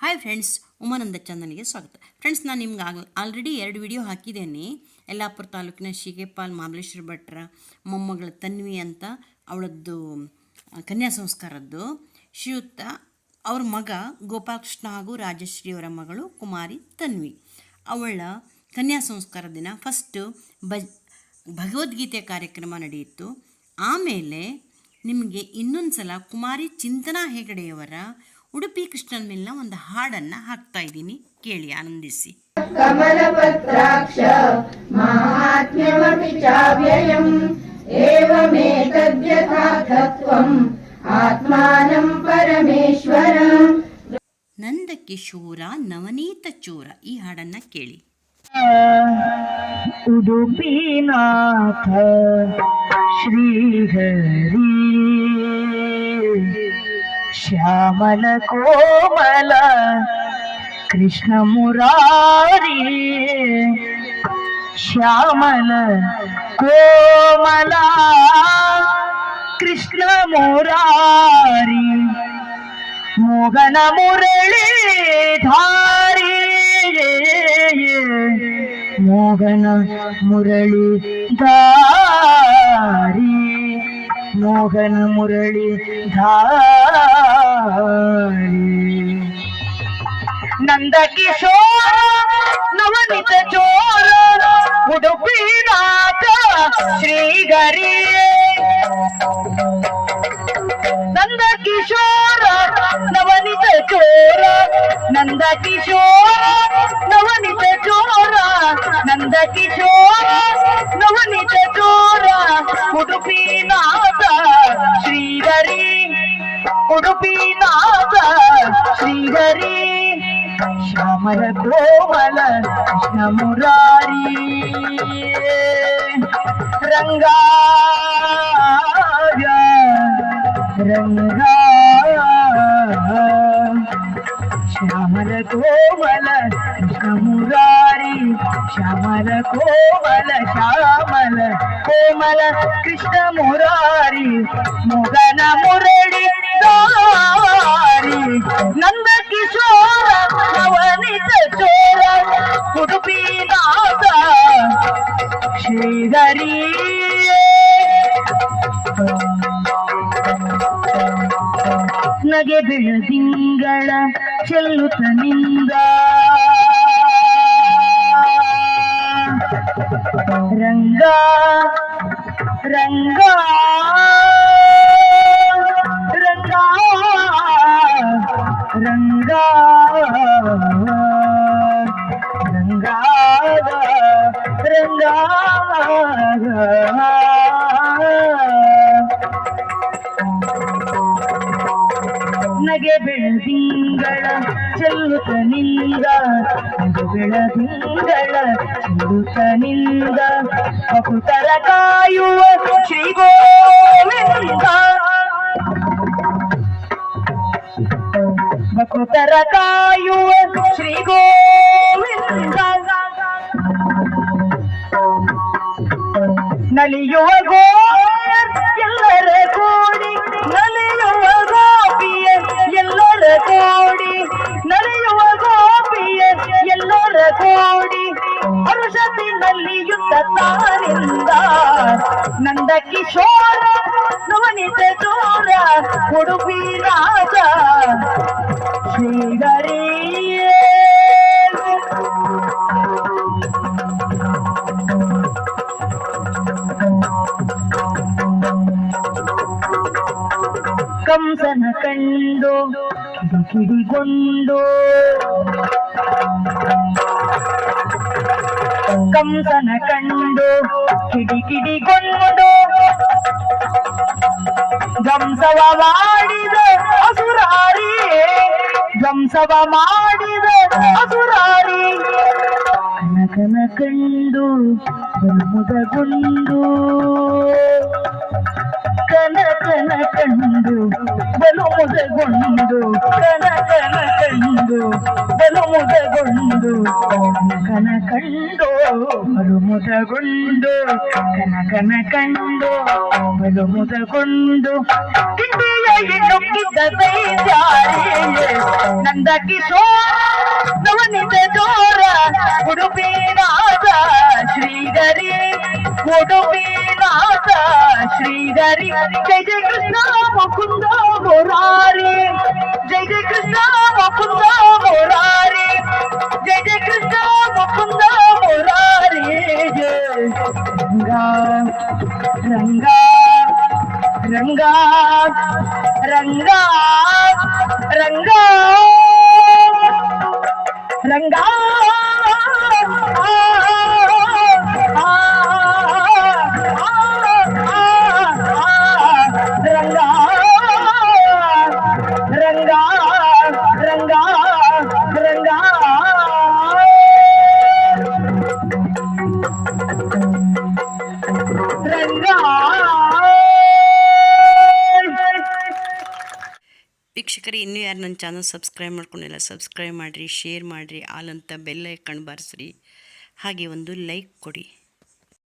Hi friends, Umananda ಚಾನಲ್ಗೆ ಸ್ವಾಗತ. Friends, ನಾನು ನಿಮ್ಗೆ ಆಲ್ರೆಡಿ 2 ವಿಡಿಯೋ ಹಾಕಿದ್ದೇನೆ. ಯಲ್ಲಾಪುರ ತಾಲೂಕಿನ ಶಿಗೇಪಾಲ್ ಮಹಾಬಲೇಶ್ವರ ಭಟ್ರ ಮೊಮ್ಮಗಳ ತನ್ವಿ ಅಂತ ಅವಳದ್ದು ಕನ್ಯಾ ಸಂಸ್ಕಾರದ್ದು. ಶ್ರೀಯುತ ಅವ್ರ ಮಗ ಗೋಪಾಲಕೃಷ್ಣ ಹಾಗೂ ರಾಜಶ್ರೀ ಅವರ ಮಗಳು ಕುಮಾರಿ ತನ್ವಿ. ಅವಳ ಕನ್ಯಾ ಸಂಸ್ಕಾರ ದಿನ ಫಸ್ಟು ಭಗವದ್ಗೀತೆ ಕಾರ್ಯಕ್ರಮ ನಡೆಯಿತು. ಆಮೇಲೆ ನಿಮಗೆ ಇನ್ನೊಂದು ಸಲ ಕುಮಾರಿ ಚಿಂತನಾ ಹೆಗಡೆಯವರ ಉಡುಪಿ ಕೃಷ್ಣನ್ ಮೇಲಿನ ಒಂದು ಹಾಡನ್ನು ಹಾಕ್ತಾ ಇದ್ದೀನಿ, ಕೇಳಿ ಆನಂದಿಸಿ. ಕಮಲಪತ್ರಾಕ್ಷ ಮಹಾತ್ಮ್ಯಮಪಿ ಚಾವ್ಯಯಂ ಏವಮೇತದ್ಯಥಾರ್ಥತ್ವಂ ಆತ್ಮಾನಂ ಪರಮೇಶ್ವರ. ನಂದಕಿಶೋರ ನವನೀತ ಚೋರ ಈ ಹಾಡನ್ನು ಕೇಳಿ. ಉಡುಪಿನಾಥ ಶ್ರೀಹರಿ ಶ್ಯಾಮಲ ಕೋಮಲ ಕೃಷ್ಣ ಮುರಾರಿ ಶ್ಯಾಮಲ ಕೋಮಲ ಕೃಷ್ಣ ಮುರಾರಿ ಮೋಹನ ಮುರಳಿ ಧಾರಿ ಮೋಹನ ಮುರಳಿ ಧಾರಿ ಮೋಹನ ಮುರಳಿ ಧಾರಿ ನಂದ ಕಿಶೋರ ನವನಿತ ಚೋರ ಉಡುಪಿನಾಥ ಶ್ರೀಗರಿ ನಂದ ಕಿಶೋರ ನವನಿತ ಚೋರ ನಂದ ಕಿಶೋರ ನವನಿತ ಚೋರ ನಂದ ಕಿಶೋರ ನವನಿತ ಚೋರ ಉಡುಪಿನಾಥ ಶ್ರೀಹರಿ ಉಡುಪಿನಾಥ ಶ್ರೀಹರಿ ಶ್ಯಾಮಲ ಕೋಮಲ ಕೃಷ್ಣ ಮುರಾರಿ ರಂಗಾಯ ರಂಗಾ ಶ್ಯಾಮಲ ಕೋಮಲ ಕೃಷ್ಣ ಮುರಾರಿ ಶ್ಯಾಮಲ ಕೋಮಲ ಶ್ಯಾಮಲ ಕೋಮಲ ಕೃಷ್ಣ ಮುರಾರಿ ಮೊಗನ ಮುರಳಿ ದಾರಿ ನಂದ ಕಿಶೋರ ನವನಿತ ಚೋರ ಉಡುಪಿನಾಥ ಶ್ರೀಹರಿ ನಗೆ ಬೆಳದಿಂಗಳ ಚೆಲ್ಲುತ್ತ ನಿಂದ ರಂಗ ರಂಗ ರಂಗ ರಂಗ ರಂಗ ರಂಗ ನಗೆ ಬೆಳದಿಂಗಳ ಚೆಲ್ಲುತ್ತ ನಿಂದ ನಗೆ ಬೆಳದಿಂಗಳ ಚೆಲ್ಲುತ್ತ ನಿಂದ ಭಕ್ತರ ಕಾಯುವ ಶ್ರೀ ಗೋವಿಂದ ಭಕ್ತರ ಕಾಯುವ ಶ್ರೀ ಗೋವಿಂದ ನಲಿಯುವ ಗೋಪಿಯರ್ ಎಲ್ಲರ ಕೂಡಿ ನಲಿಯುವ ಗೋಪಿಯರ್ ಎಲ್ಲರ ಕೂಡಿ ನಲಿಯುವ ಗೋಪಿಯರ್ ಎಲ್ಲರ ಕೂಡಿ ಹರುಷತಿ ನಲಿಯುತ್ತ ತಾರಿಂದ ನಂದ ಕಿಶೋರ ನವನಿತ ಚೋರ ಉಡುಪಿನಾಥ ಶ್ರೀಹರಿ ಕಂಸನ ಕಂಡು ಕಿಡಿಕಿಡಿಗೊಂಡು ಕಂಸನ ಕಂಡು ಕಿಡಿಕಿಡಿಗೊಂಡು ಧ್ವಂಸವ ಮಾಡಿದ ಅಸುರಾರಿ ಧ್ವಂಸವ ಮಾಡಿದ ಅಸುರಾರಿ ಕನಕನ ಕಂಡು ಮುದಗೊಂಡು ಕನಕನ ಕಂಡು ಬಲು ಮುದಗೊಂಡು ಕನಕನ ಕಂಡು ಬಲು ಮುದಗೊಂಡು ಕನಕನ ಕಂಡು ಬಲು ಮುದಗೊಂಡು ಕನಕನ ಕಂಡು ಬಲು ಮುದಗೊಂಡು ಕಿಂಡಿಯ ನುಗ್ಗಿದ್ದ ದೈತ್ಯಾರಿಗೆ ನಂದ ಕಿಶೋರ ನವನಿತ ಜೋರ ಉಡುಪಿನಾಥ ಶ್ರೀಗರಿ ಉಡುಪಿನಾಥ ಶ್ರೀಗರಿ ಜಯ ಜಯ ಕೃಷ್ಣ ಮುಕುಂದ ಮುರಾರಿ ಜಯ ಜಯ ಕೃಷ್ಣ ಮುಕುಂದ ಮುರಾರಿ ಜಯ ಜಯ ಕೃಷ್ಣ ಮುಕುಂದ ಮುರಾರಿ ರಂಗ ರಂಗ ರಂಗ ರಂಗ ರಂಗ ವೀಕ್ಷಕರೇ, ಇನ್ನೂ ಯಾರು ನನ್ನ ಚಾನಲ್ ಸಬ್ಸ್ಕ್ರೈಬ್ ಮಾಡ್ಕೊಂಡಿಲ್ಲ ಸಬ್ಸ್ಕ್ರೈಬ್ ಮಾಡಿರಿ, ಶೇರ್ ಮಾಡಿರಿ, ಆಲ್ ಅಂತ ಬೆಲ್ ಐಕಾನ್ ಬಾರಿಸ್ರಿ, ಹಾಗೆ ಒಂದು ಲೈಕ್ ಕೊಡಿ.